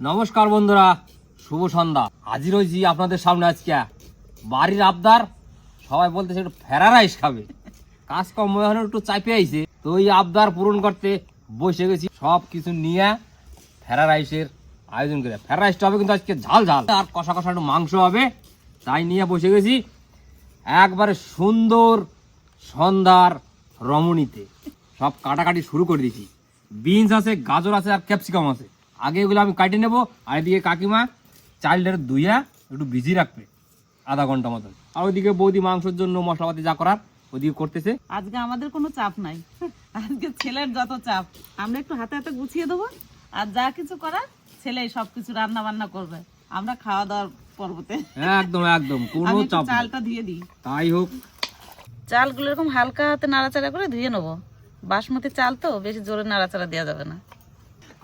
নমস্কার বন্ধুরা, শুভ সন্ধ্যা। হাজির হয়েছি আপনাদের সামনে আজকে। বাড়ির আবদার, সবাই বলতেছে একটু ফেরা রাইস খাবে। কাজ কম এখন একটু চাপে আইছে, তো এই আবদার পূরণ করতে বসে গেছি। সব কিছু নিয়ে ফেরা রাইসের আয়োজন করে। ফেরা রাইসটা হবে কিন্তু আজকে ঝাল ঝাল, আর কষা কষা একটু মাংস হবে, তাই নিয়ে বসে গেছি একবারে সুন্দর সন্ধ্যার রমণীতে। সব কাটাকাটি শুরু করে দিয়েছি। বিনস আছে, গাজর আছে, আর ক্যাপসিকাম আছে। আগে এগুলো আমি কাটে নেবো, আর এদিকে কাকিমা চালটা ধুইয়া একটু ভিজিয়ে রাখবে আধা ঘন্টা মতন। আর ওইদিকে বৌদি মাংসের জন্য মশলাপাতি যা করার ওইদিকে করতেছে। আজকে আমাদের কোনো চাপ নাই, আজকে ছেলের যত চাপ আমরা একটু হাতে হাতে গুছিয়ে দেবো, আর যা কিছু করার ছেলেই সবকিছু রান্না বান্না করবে, আমরা খাওয়া দাওয়ার পর্বতে। একদম একদম কোনো চাপ নেই। চালটা ধুয়ে দিই। তাই হোক, চালগুলো এরকম হালকা হাতে নাড়াচাড়া করে ধুয়ে নেবো। বাসমতি চাল তো বেশি জোরে নাড়াচাড়া দেওয়া যাবে না।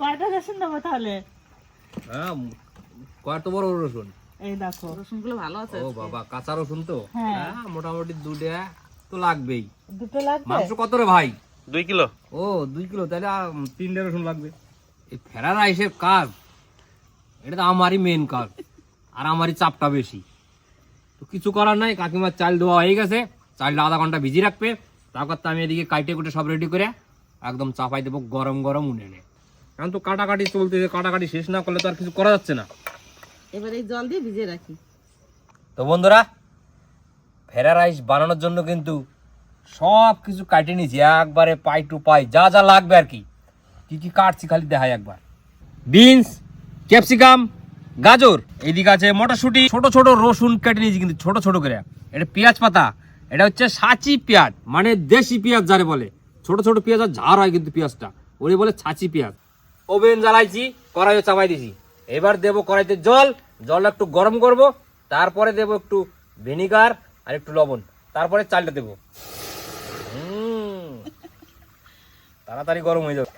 কয়টা রসুন দেবো তাহলে? হ্যাঁ, কত বড় রসুন? এই দেখো রসুন গুলো ভালো আছে। ও বাবা, কাঁচা রসুন তো? হ্যাঁ, মোটামুটি 2টা তো লাগবেই। দুটো লাগবে। মাংস কত রে ভাই? 2 কিলো। ও 2 কিলো, তাহলে 3টে রসুন লাগবে। এই ফেরা রাইসের কাজ, এটা তো আমারই মেন কাজ, আর আমারই চাপটা বেশি। তো কিছু করার নাই, কাকিমার চাল দেওয়া হয়ে গেছে। চালটা আধা ঘন্টা ভিজিয়ে রাখবে, তারপর তো আমি এদিকে কাইটে কুটে সব রেডি করে একদম চাপাই দেবো গরম গরম উনুনে। কারণ তো কাটাকাটি চলতেছে, কাটাকাটি শেষ না করলে তো আর কিছু করা যাচ্ছে না। এবার এই জল দিয়ে ভিজিয়ে রাখি। তো বন্ধুরা, ফেরা রাইস বানানোর জন্য কিন্তু সব কিছু কাটে নিয়েছি একবারে, পাই টু পাই যা যা লাগবে আর কি। কি কি কাটছি খালি দেখাই একবার। বিনস, ক্যাপসিকাম, গাজর, এইদিকে আছে মটরশুঁটি, ছোট ছোট রসুন কেটে নিয়েছি কিন্তু ছোট ছোট করে। এটা পেঁয়াজ পাতা, এটা হচ্ছে ছাঁচি পেঁয়াজ, মানে দেশি পেঁয়াজ যারে বলে। ছোট ছোট পেঁয়াজ আর ঝাড় হয় কিন্তু পেঁয়াজটা, ওরে বলে ছাঁচি পেঁয়াজ। ওভেন জ্বালাইছি, কড়াইও চাপাই দিছি। এবার দেবো কড়াইতে জলটা একটু গরম করব, তারপরে দেবো একটু ভিনিগার আর একটু লবণ, তারপরে চালটা দেবো। তাড়াতাড়ি গরম হয়ে যাবে।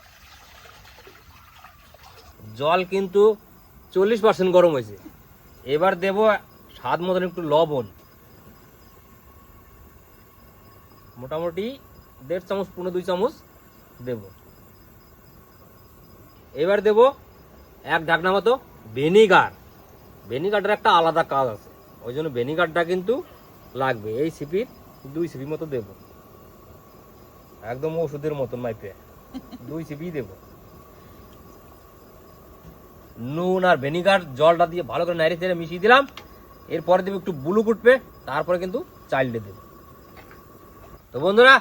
জল কিন্তু 40% গরম হয়েছে। এবার দেব স্বাদ মতন একটু লবণ, মোটামুটি 1.5 চামচ, 1.5-2 চামচ দেব। এবার দেব 1 ঢাকনা মতো ভিনিগার। ভিনিগারটার একটা আলাদা কাজ আছে, ওই জন্য ভিনিগারটা কিন্তু লাগবে। এই সিপির 2 সিপি মতো দেব, একদম ওষুধের মতন মাইপে 2 সিপি দেব। নুন আর ভিনিগার জলটা দিয়ে ভালো করে নাড়িয়ে চেড়ে মিশিয়ে দিলাম। এরপরে দেবো একটু বুলু কুটবে, তারপরে কিন্তু চালটা দেব। তো বন্ধুরা,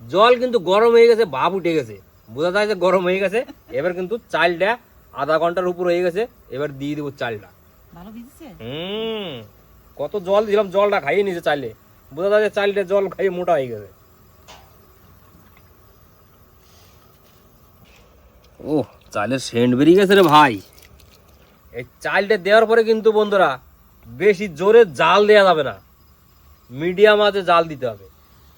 জল কিন্তু গরম হয়ে গেছে, ভাপ উঠে গেছে, বোঝা যায় যে গরম হয়ে গেছে। এবার কিন্তু চালটা আধা ঘন্টার উপর হয়ে গেছে। এবার দিয়ে দেবো চালটা। ভালো ভিজেছে। কত জল দিলাম, জলটা খাইয়ে নিয়েছে চালে, বোঝা যায় যে চালটা জল খাইয়ে মোটা হয়ে গেছে। ও, চালের সেন্ট বেরিয়ে গেছে রে ভাই। এই চালটা দেওয়ার পরে কিন্তু বন্ধুরা বেশি জোরে জাল দেওয়া যাবে না, মিডিয়াম আঁচে জাল দিতে হবে,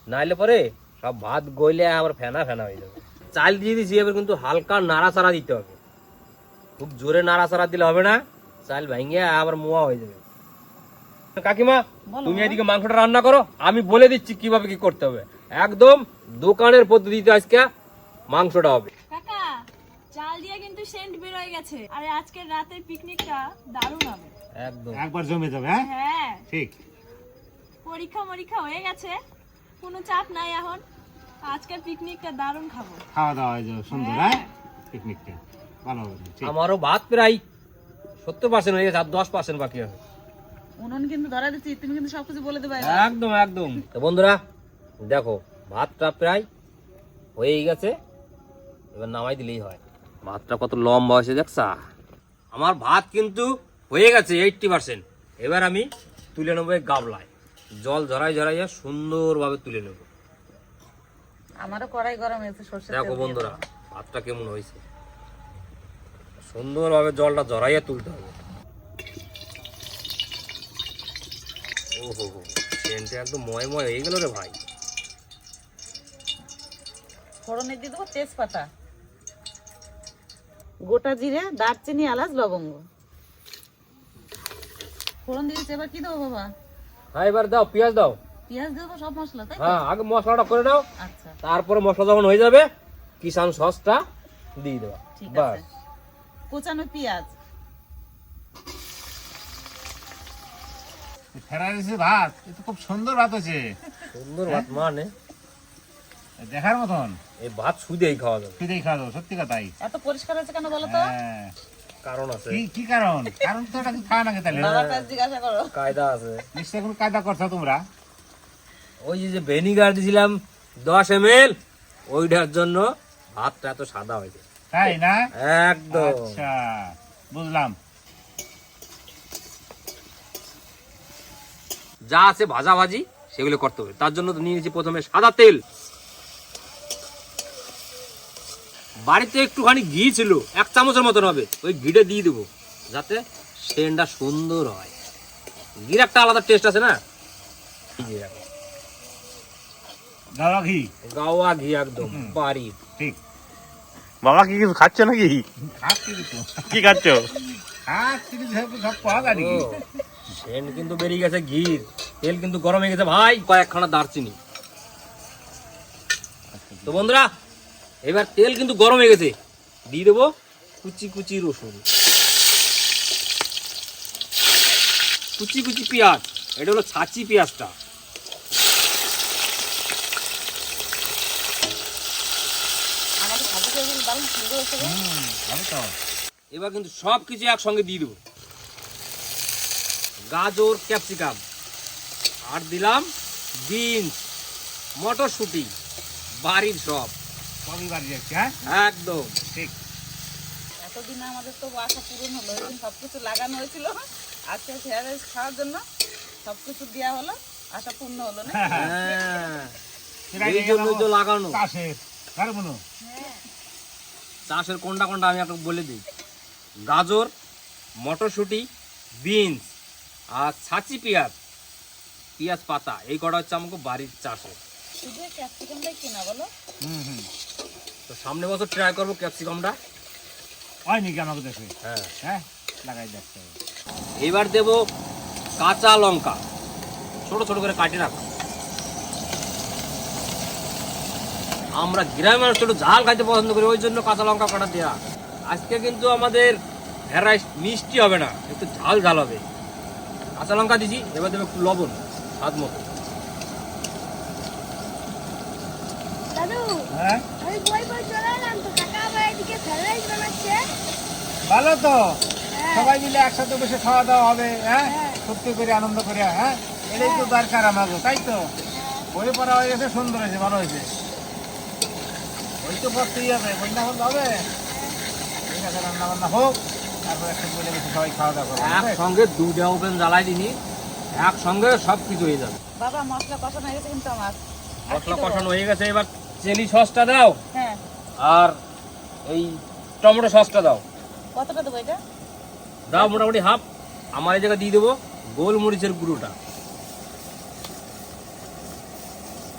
নাইলে পরে সব ভাত গইলে আবার ফেনা ফেনা হয়ে যাবে। চাল দিয়ে দিয়েছি, এবার কিন্তু হালকা নাড়াচাড়া দিতে হবে। খুব জোরে নাড়াচাড়া দিলে হবে না, চাল ভেঙে আবার মোয়া হয়ে যাবে। কাকিমা, তুমি এদিকে মাংসটা রান্না করো, আমি বলে দিচ্ছি কিভাবে কি করতে হবে। একদম দোকানের পদ্ধতিতে আজকে মাংসটা হবে। কাকা, চাল দিয়ে কিন্তু সেন্ট বের হয়ে গেছে। আরে আজকের রাতের পিকনিকটা দারুণ হবে। একদম একবার জমে যাবে। হ্যাঁ হ্যাঁ, ঠিক। পরীক্ষা হয়ে গেছে, কোনো চাপ নাই এখন। আজকের পিকনিকটা দারুণ খাবো। খাওয়া দাওয়া হয়ে যাবে সুন্দর। হ্যাঁ, পিকনিকটা ভালো হবে। ঠিক। আমারও ভাত প্রায় 70% হয়ে গেছে, আর 10% বাকি আছে। উনুন কিন্তু ধরা দিচ্ছি, তুমি কিন্তু সবকিছু বলে দেবে। একদম একদম। তো বন্ধুরা দেখো, ভাতটা প্রায় হয়েই গেছে, এবার নামাই দিলেই হয়। ভাতটা কত লম্বা হয়েছে দেখছা? আমার ভাত কিন্তু হয়ে গেছে 80%। এবার আমি তুলে নেবো এই গাবলায়, জল ঝরাইয়া সুন্দরভাবে তুলে নেবো। আমারও কড়াই গরম হয়েছে, সরষের তেল দেখো দিয়ে বন্ধুরা, দেবো। ভাতটা কেমন হয়েছে, সুন্দরভাবে জলটা ঝরাইয়া তুলতে হবে। ওহো হো, সেন্টটা একদম ময় হয়ে গেল রে ভাই। ফোড়নে দিয়ে দেবো তেজপাতা, গোটা জিরে, দারচিনি, এলাচ, লবঙ্গ। ফোড়ন দিয়েছে, এবার কি দেবো বাবা? হ্যাঁ, এবার দাও পেঁয়াজ দাও। পেঁয়াজ দেবো, সব মশলা তাই তো? হ্যাঁ, আগে মশলাটা করে দাও, আচ্ছা তারপরে মশলা যখন হয়ে যাবে কিষান সসটা দিয়ে দেওয়া। ঠিক বাস। আছে। কোচানো পেঁয়াজ, ফেরা দিয়েছে ভাত, এ তো খুব সুন্দর ভাত হচ্ছে, সুন্দর ভাত মানে দেখার মতন। এই ভাত শুধুই খাওয়া যাবে। তুই খাওয়া দাও, সত্যি কথাই। এত পরিষ্কার হয়েছে কেন বলো তো? হ্যাঁ, কারণ আছে, কি কারণ? কারণ তো এটা খাওয়া নাকি তাহলে? বাবার কাছে জিজ্ঞাসা করো। কায়দা আছে। নিশ্চয় কোনো কায়দা করছো তোমরা। ওই যে ভিনিগার দিয়েছিলাম 10 ml, ওইটার জন্য ভাতটা এত সাদা হয়েছে। তাই না? একদম। আচ্ছা, বুঝলাম। যা আছে ভাজাভাজি সেগুলো করতে হবে। তার জন্য তো নিয়েছি প্রথমে সাদা তেল। বাড়িতে একটুখানি ঘি ছিল, 1 চামচের মতন হবে, ওই ঘিটা দিয়ে দেবো যাতে সেন্টটা সুন্দর হয়। ঘির একটা আলাদা টেস্ট আছে না। এই যে দেখো, গাওয়া ঘি। গাওয়া ঘি একদম বাড়ির। ঠিক। বাবা কি কিছু খাচ্ছ নাকি? খাচ্ছি কিছু। কি খাচ্ছ? খাচ্ছি কিছু, সব পাওয়া যায় নাকি? সেন্ট কিন্তু বেরিয়ে গেছে ঘির, তেল কিন্তু গরম হয়ে গেছে ভাই। কয়েকখানা দারচিনি। তো বন্ধুরা, এবার তেল কিন্তু গরম হয়ে গেছে, দিয়ে দেবো কুচি কুচি রসুন, কুচি কুচি পেঁয়াজ। এটা হলো ছাঁচি পেঁয়াজটা। আমাদের ভাজিটা কিন্তু দারুণ সুন্দর হয়েছে গো। ভালো তো। এবার কিন্তু সব কিছু একসঙ্গে দিয়ে দেবো, গাজর, ক্যাপসিকাম, আর দিলাম বিনস, মটরশুঁটি, বাড়ির সব সবই বাড়ি যাচ্ছে। হ্যাঁ, একদম। ঠিক। এতদিন আমাদের তো আশা পূরণ হলো, এদিন সবকিছু লাগানো হয়েছিল, আজকে ফ্রাইড রাইস খাওয়ার জন্য সবকিছু দেওয়া হলো, আশা পূর্ণ হলো না? হ্যাঁ, সেটা এই নিয়ে জন্যই তো গেলাম লাগানো। চাষের। কার মনো? চাষের কোনটা কোনটা আমি আপনাকে বলে দিই। গাজর, মটরশুঁটি, বিনস আর ছাঁচি পেঁয়াজ, পেঁয়াজ পাতা, এই কটা হচ্ছে আমাকে বাড়ির চাষের। শুধু ক্যাপসিকামটাই কিনা বলো? হুম। তো সামনে বছর ট্রাই করবো ক্যাপসিকামটা। হয় নাকি আমাকে দেখে? হ্যাঁ, হ্যাঁ, লাগাই দেখতে হবে। এইবার দেব কাঁচা লঙ্কা, ছোট ছোট করে কাটে রাখা। আমরা গ্রামের মানুষ একটু ঝাল খাইতে পছন্দ করি, ওই জন্য কাঁচা লঙ্কা কাটা দেওয়া। আজকে কিন্তু আমাদের ভ্যারাইস মিষ্টি হবে না, একটু ঝাল ঝাল হবে। কাঁচা লঙ্কা দিছি, এবার দেবো একটু লবণ স্বাদ মতো। দাদু, হ্যাঁ, আমি বই বই চলে এলাম তো, কাকা আবার এদিকে ফ্রাইড রাইস বানাচ্ছে। ভালো তো। হ্যাঁ। সবাই মিলে একসাথে বসে খাওয়া দাওয়া হবে। হ্যাঁ, হ্যাঁ। সত্যি করে আনন্দ করে। হ্যাঁ, এটাই তো দরকার আমাকে, তাই তো। বই পড়া হয়ে গেছে, সুন্দর হয়েছে, ভালো হয়েছে। বই তো পড়তেই হবে, বই না হলে হবে? ঠিক আছে, রান্না বান্না হোক, তারপর একটা বলে বসে সবাই খাওয়া দাওয়া করবো। একসঙ্গে দুটা ওভেন জ্বালাই দিনি, একসঙ্গে সব কিছু হয়ে যাবে। বাবা মশলা কষানো হয়ে গেছে কিন্তু আমার। আর কি মশলা দেবো? কষানো হয়ে গেছে, এবার চিলি সসটা দাও হ্যাঁ, আর এই টমেটো সসটা দাও। কতটা দেবো এটা? দাও মোটামুটি হাফ। আমার এই জায়গায় দিয়ে দেবো গোলমরিচের গুঁড়োটা।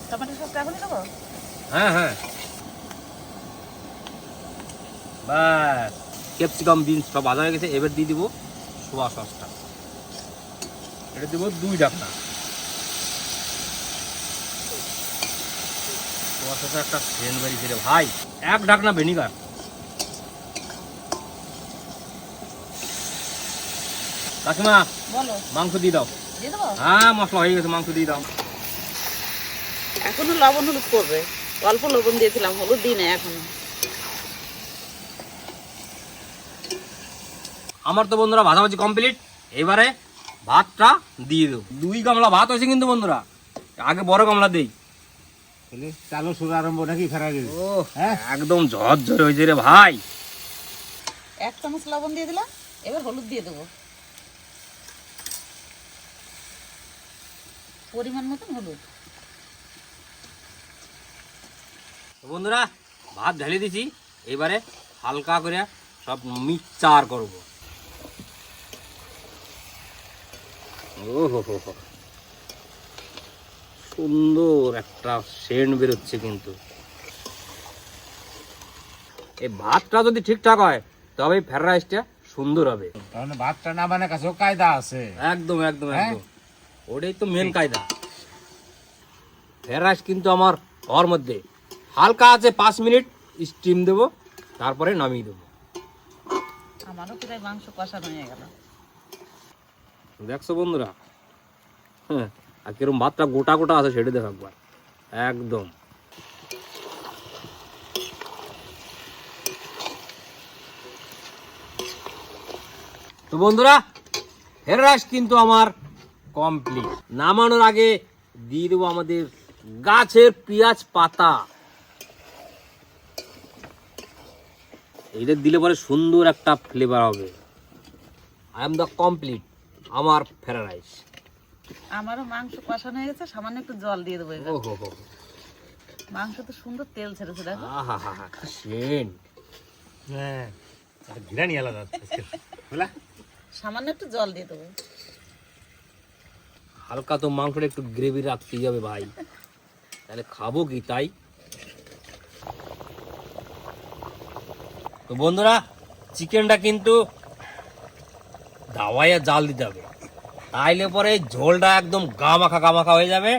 টমেটো সসটা এখনই দেবো? হ্যাঁ হ্যাঁ, ব্যাস। ক্যাপসিকাম, বিনস সব ভাজা হয়ে গেছে, এবার দিয়ে দিব সোয়া সসটা। এটা দিব 2 ঢাকনা। সোয়া সসের একটা সেন্ট বেরিয়েছে রে ভাই। 1 ঢাকনা ভিনিগার। কাকিমা, বলো, মাংস দিয়ে দাও। দিয়ে দেবো? হ্যাঁ, মশলা হয়ে গেছে, মাংস দিয়ে দাও। এখনো লবণ হলুদ করবে, অল্প লবণ দিয়েছিলাম, হলুদ দিই না এখনো। আমার তো বন্ধুরা ভাজাভাজি কমপ্লিট। এবারে ভাতটা দিয়ে দেবো। 2 গামলা ভাত হয়েছে কিন্তু বন্ধুরা, আগে বড় গামলা দেই। তাহলে চালু শুরু আরম্ভ নাকি ফেরা গেছে? ও হ্যাঁ, একদম ঝরঝরে হয়েছে রে ভাই। 1 চামচ লবণ দিয়ে দিলাম, এবার হলুদ দিয়ে দেবো পরিমাণ মতন হলুদ। তো বন্ধুরা, ভাত ঢেলে দিছি, এবারে হালকা করে সব মিক্সচার করব। ও হো হো হো, সুন্দর একটা সেন্ট বেরোচ্ছে কিন্তু। এই ভাতটা যদি ঠিকঠাক হয় তবে ফ্রাইড রাইসটা সুন্দর হবে। তাহলে ভাতটা না বানার কাছেও কায়দা আছে। একদম একদম হ্যাঁ? একদম, ওটাই তো মেন কায়দা। ফ্রাইড রাইস কিন্তু আমার ওর মধ্যে হালকা আছে, 5 মিনিট স্টিম দেবো, তারপরে নামিয়ে দেবো। আমারও প্রায় মাংস কষানো হয়ে গেল। দেখছো বন্ধুরা, হ্যাঁ, আর কিরকম ভাতটা গোটা গোটা আছে সেটা দেখো একবার, একদম। তো বন্ধুরা, ফ্রাইড রাইস কিন্তু আমার কমপ্লিট। নামানোর আগে দিয়ে দেবো আমাদের গাছের পেঁয়াজ পাতা। এটা দিলে পরে সুন্দর একটা ফ্লেভার হবে। আই এম দ্য কমপ্লিট আমার ফ্রাইড রাইস। আমারও মাংস কষানো হয়ে গেছে, সামান্য একটু জল দিয়ে দেবো এবার। ও হো হো, মাংস তো সুন্দর তেল ছেড়েছে দেখো। আহা হা হা, কি সেন্ট। হ্যাঁ ঘিরানি আলাদা বুঝলা। সামান্য একটু জল দিয়ে দেবো। হালকা তো মাংসটা একটু গ্রেভি রাখতেই হবে ভাই, তাহলে খাবো কি তাই। তো বন্ধুরা, চিকেনটা কিন্তু দাওয়াইয়া জাল দিতে হবে, তাইলে পরে ঝোলটা একদম গামাখা হয়ে যাবে,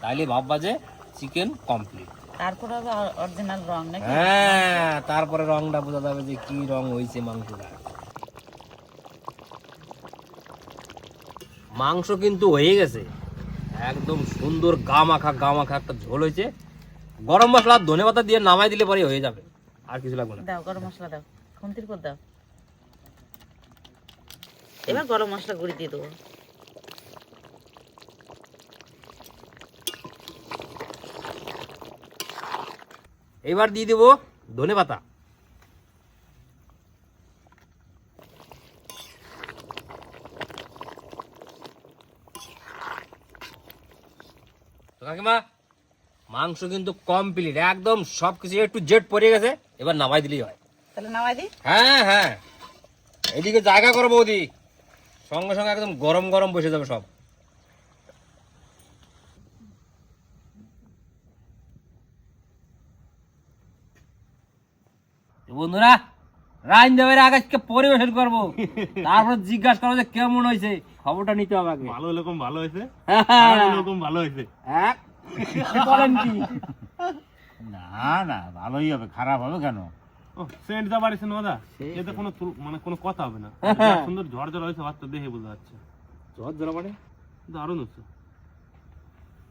তাইলে ভাববা যে চিকেন কমপ্লিট। তারপর হবে অরিজিনাল রং নাকি? হ্যাঁ, তারপরে রংটা বোঝা যাবে যে কি রং হয়েছে মাংসটা। মাংস কিন্তু হয়ে গেছে, একদম সুন্দর গামাখা একটা ঝোল হয়েছে। গরম মশলা ধনেপাতা দিয়ে নামাই দিলে পরে হয়ে যাবে, আর কিছু লাগবে না। দাও গরম মশলা দাও, খুন্তির করে দাও। এবার গরম মশলা গুঁড়ি দিয়ে দেবো। এবার দিয়ে দেবো ধনেপাতা। কাকিমা, মাংস কিন্তু কমপ্লিট, একদম সবকিছু একটু জেট পড়ে গেছে, এবার নামাই দিলেই হয়। তাহলে নামাই দিই। হ্যাঁ হ্যাঁ, এদিকে জায়গা করো বৌদি, সঙ্গে সঙ্গে একদম গরম গরম বসে যাবে সব। বন্ধুরা, রাইন দেবের আগে পরিবেশন করবো, তারপর জিজ্ঞাসা করবো যে কেমন হয়েছে, খবরটা নিতে হবে আগে। ভালো এরকম ভালো হয়েছে, হ্যাঁ, এরকম ভালো হয়েছে। এক, বলেন কি? না না ভালোই হবে, খারাপ হবে কেন? ও সেন্ট যা বাড়িছে না দাদা, এতে কোনো মানে কোনো কথা হবে না। যা সুন্দর ঝড় হয়েছে ভাতটা দেখে বোঝা যাচ্ছে। ঝড় ঝরা মানে দারুণ হচ্ছে।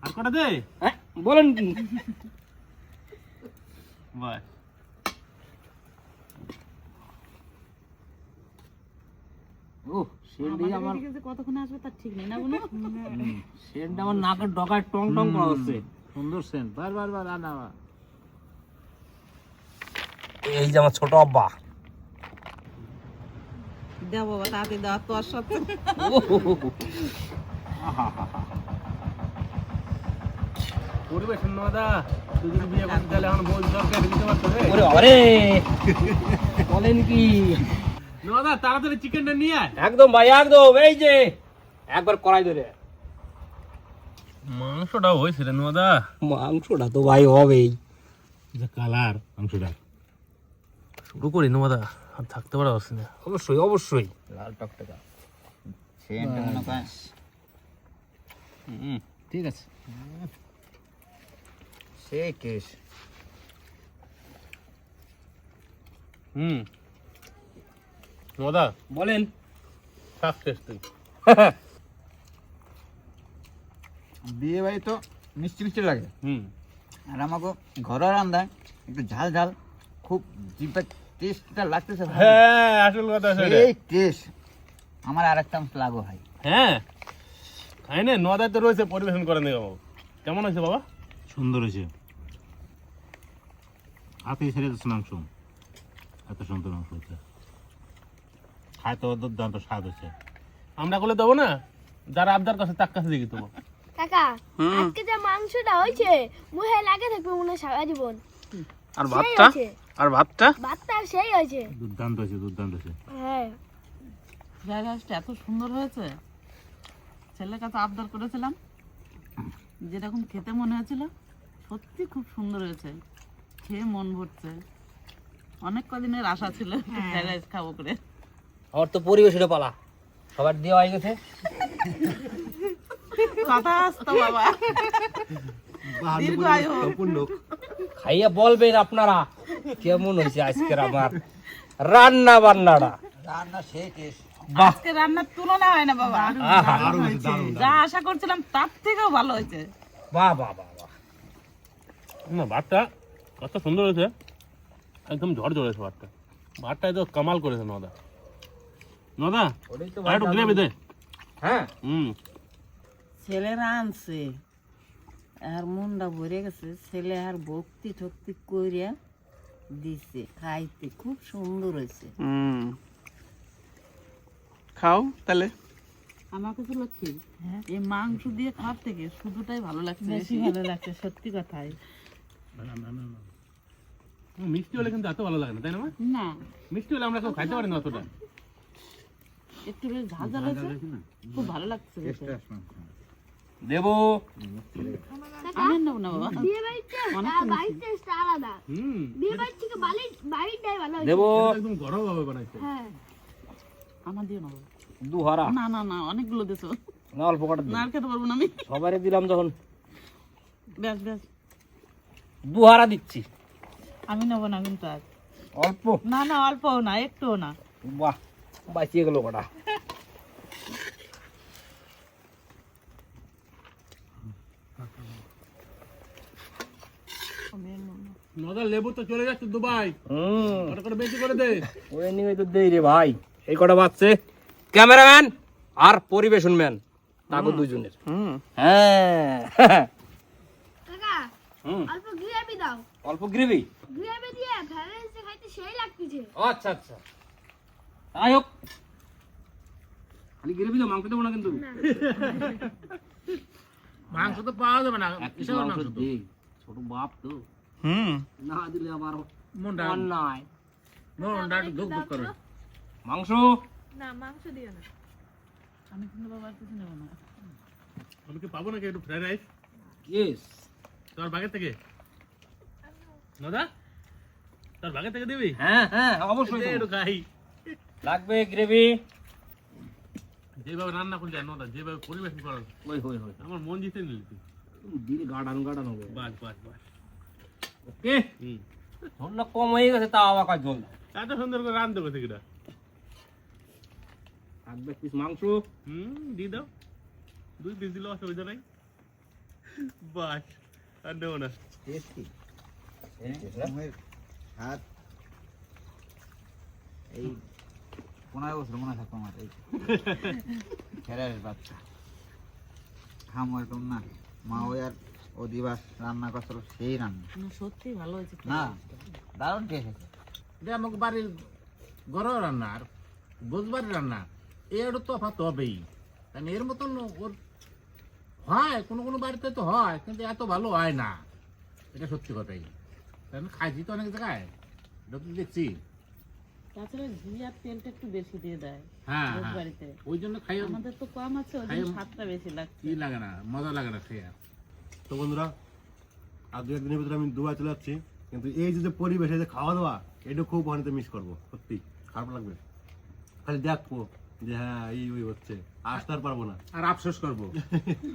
আর কটা দে, হ্যাঁ, বলেন কি? বাস ও, সেন্টই আমার, কতক্ষণে আসবে তার ঠিক নেই না বলো। সেন্ট আমার নাকের ডগায় টং টং করা হচ্ছে। সুন্দর সেন্ট, বার আনা। এই যে আমার ছোট আব্বা। দাও বাবা, তাড়াতাড়ি দাও, তোর সাথে পরিবেশন না দাদা, তুই যদি বিয়ে করতে তাহলে এখন বল দরকার দিতে পারতো রে। ওরে আরে, বলেন কি? না দাদা তাড়াতাড়ি চিকেনটা নিয়ে আয়। একদম ভাই, একদম। এই যে একবার কড়াই ধরে, মাংসটা হয়েছে রে দাদা, মাংসটা তো ভাই হবেই। যে কালার মাংসটা শুরু করি দাদা, আর থাকতে পারা হচ্ছে না। অবশ্যই অবশ্যই, লাল টকটকা সেন্ট মনে করেন। ঠিক আছে, সেই টেস্ট। দাদা বলেন। সাকসেস তুই। বিয়ে বাড়ি তো মিষ্টি মিষ্টি লাগে, হুম, আর আমাকে ঘরোয়া রান্নায় একটু ঝাল ঝাল খুব জিভের টেস্টটা লাগতেছে ভাই। হ্যাঁ আসল কথা সেটা। সেই টেস্ট আমার আর একটা লাগো ভাই। হ্যাঁ খাই না, নদায় তো রয়েছে, পরিবেশন করে নেই বাবু। কেমন হয়েছে বাবা? সুন্দর হয়েছে, হাতে ছেড়ে যাচ্ছে মাংস, এত সুন্দর মাংস হচ্ছে, খায় তো দুর্দান্ত স্বাদ হচ্ছে। আমরা করলে দেবো না, যারা আবদার কাছে তার কাছে দিয়ে দেবো। কাকা আজকে যে মাংসটা হয়েছে মুখে লাগে থাকবে মনে হয় সারা জীবন। আর সেই হয়েছে। আর ভাতটা ভাতটা সেই হয়েছে। দুর্দান্ত হয়েছে, দুর্দান্ত হয়েছে। হ্যাঁ ফ্রাইড রাইসটা এত সুন্দর হয়েছে, ছেলের কাছে আবদার করেছিলাম, যেরকম খেতে মনে হয়েছিল সত্যি খুব সুন্দর হয়েছে, খেয়ে মন ভরছে। অনেক কদিনের আশা ছিল ফ্রাইড রাইস খাবো করে। আমার তো পরিবেশনে পালা, সবার দেওয়া হয়ে গেছে। কথা আসতো বাবা, দীর্ঘ আয়ু হোক। খাইয়া বলবেন আপনারা কেমন হয়েছে আজকের আমার রান্না বান্নাটা। রান্না সেই টেস্ট। বাহ আজকে রান্নার তুলনা হয় না বাবা যা আশা করছিলাম তার থেকেও ভালো হয়েছে। বাহ বাহ বাহ বাহ না ভাতটা কত সুন্দর হয়েছে, একদম ঝড় ঝড়েছে ভাতটা। ভাতটা তো কামাল করেছে নদা। নদা ওটাই তো আর একটু গ্রেভি দে। হ্যাঁ ছেলেরা আনছে আর মনটা ভরে গেছে, ছেলে আর ভক্তি ঠক্তি করিয়া দিছে খাইতে, খুব সুন্দর হয়েছে। খাও তাহলে। আমার কাছে লক্ষ্মী এই মাংস দিয়ে খাওয়ার থেকে শুধুটাই ভালো লাগছে, বেশি ভালো লাগছে, সত্যি কথাই। মিষ্টি হলে কিন্তু এত ভালো লাগে না, তাই না মা? না মিষ্টি হলে আমরা কেউ খাইতে পারি না অতটা। একটু বেশ ঝাল ঝাল হয়েছে, খুব ভালো লাগছে খেতে। দেবো আমি নেবো না বাবা, বিয়ে বাড়িতে বাড়ির টেস্ট আলাদা। বিয়ে বাড়ির থেকে বাড়িটাই ভালো হয়। দেবো একদম গরম ভাবে বানাইছে। হ্যাঁ আমার দিও না বাবা। দুহারা না না না, অনেকগুলো দিছো, না অল্প কটা না আর খেতে পারবো না আমি। সবারই দিলাম যখন ব্যাস ব্যাস, দুহারা দিচ্ছি। আমি নেবো না কিন্তু আর। অল্প না না, অল্পও না, একটুও না। বাহ বাঁচিয়ে গেল কটা। নদা লেবু তো চলে যাচ্ছে দুবাই, ওটা করে বেশি করে দে। ওই নিয়ে তো দেই রে ভাই, এই কটা বাজছে। ক্যামেরাম্যান আর পরিবেশন ম্যান তাকে দুজনের। হ্যাঁ কাকা অল্প গ্রেভি দাও। অল্প গ্রেভি। গ্রেভি দিয়ে ভ্যালেন্স খাইতে সেই লাগতেছে। আচ্ছা আচ্ছা তাই হোক, খালি গ্রেভি তো, মাংস দেবো না কিন্তু। মাংস তো পাওয়া যাবে না, কিসের মাংস তো? দেই, ছোট বাপ তো, না দিলে আবার মনটা অন্যায়। মনটা একটু ধুক ধুক করে। মাংস না মাংস দিও না। আমি কিন্তু বাবা আর কিছু নেবো না। আমি কি পাবো নাকি একটু ফ্রাইড রাইস ইয়েস। তোর বাগের থেকে? নদা তোর বাগের থেকে দিবি? হ্যাঁ হ্যাঁ অবশ্যই দে দেবো। একটু খাই। লাগবে গ্রেভি। যেভাবে রান্না করলি আর নদা যেভাবে পরিবেশন করার, ওই হই হই আমার মন জিতে নিলি তুই। দিল গাড়ানো গাড়ানো হবে। বাস বাস বাস। ওকে ঝোলটা কম হয়ে গেছে, তাও আবার কাজ ঝোল দাও। এত সুন্দর করে রান্ধতে গেছে কিনা। লাগবে পিস মাংস। দিয়ে দাও, 2 পিস দিলেও অসুবিধা নাই। বাস আর নেবো না। টেস্টি হাত এই 15 বছর মনে থাকতো আমার এই খেলার বাচ্চা খামো একদম না। মা ওই আর অধিবাস রান্না করছিল সেই রান্না, না সত্যি ভালো হয়েছে। না দারুণ টেস্ট হয়েছে। এটা আমাকে বাড়ির ঘরোয়া রান্না আর বোঝবাড়ির রান্না এর তফাৎ হবেই, কারণ এর মতন ওর হয় কোনো কোনো বাড়িতে তো হয়, কিন্তু এত ভালো হয় না, এটা সত্যি কথাই। কারণ খাইছি তো অনেক জায়গায়, এটা তো দেখছি। তাছাড়া ঘি আর তেলটা একটু বেশি দিয়ে দেয় হ্যাঁ রোজ হ্যাঁ, বাড়িতে। ওই জন্য খাই আমাদের তো কম আছে, ওই জন্য স্বাদটা বেশি লাগছে। কি লাগে না, মজা লাগে না খেয়ে। তো বন্ধুরা, আর 2-1 দিনের ভিতরে আমি দুবাই চলে যাচ্ছি, কিন্তু এই যে পরিবেশ, এই যে খাওয়া দাওয়া, এটা খুব অনেক মিস করবো। সত্যি খারাপ লাগবে, খালি দেখবো যে হ্যাঁ এই ওই হচ্ছে, আসতে আর পারবো না, আর আফসোস করবো।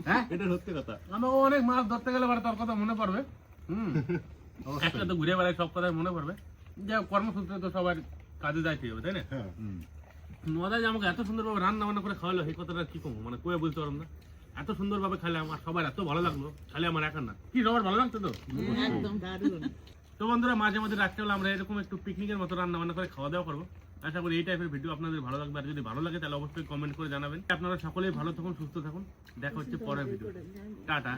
হ্যাঁ এটা সত্যি কথা। আমাকে অনেক মাছ ধরতে গেলে পরে তোর কথা মনে পড়বে। একটা তো ঘুরে বেড়ায়, সব কথাই মনে পড়বে। যে কর্মসূত্রে তো সবার কাজে যাইতে হবে, তাই না? নদা যে আমাকে এত সুন্দরভাবে রান্না বান্না করে খাওয়ালো, এই কথাটা কি কমবো, মানে কয়ে বলতে পারলাম না। এত সুন্দরভাবে খাইলে আমার সবার এত ভালো লাগলো, খালি আমার একার না, কি সবার ভালো লাগতো তো। একদম দারুণ। তো বন্ধুরা, মাঝে মাঝে রাত্রেবেলা আমরা এরকম একটু পিকনিকের মতো রান্না বান্না করে খাওয়া দাওয়া করবো। আশা করি এই টাইপের ভিডিও আপনাদের ভালো লাগবে, আর যদি ভালো লাগে তাহলে অবশ্যই কমেন্ট করে জানাবেন। আপনারা সকলেই ভালো থাকুন, সুস্থ থাকুন, দেখা হচ্ছে পরের ভিডিও। টাটা।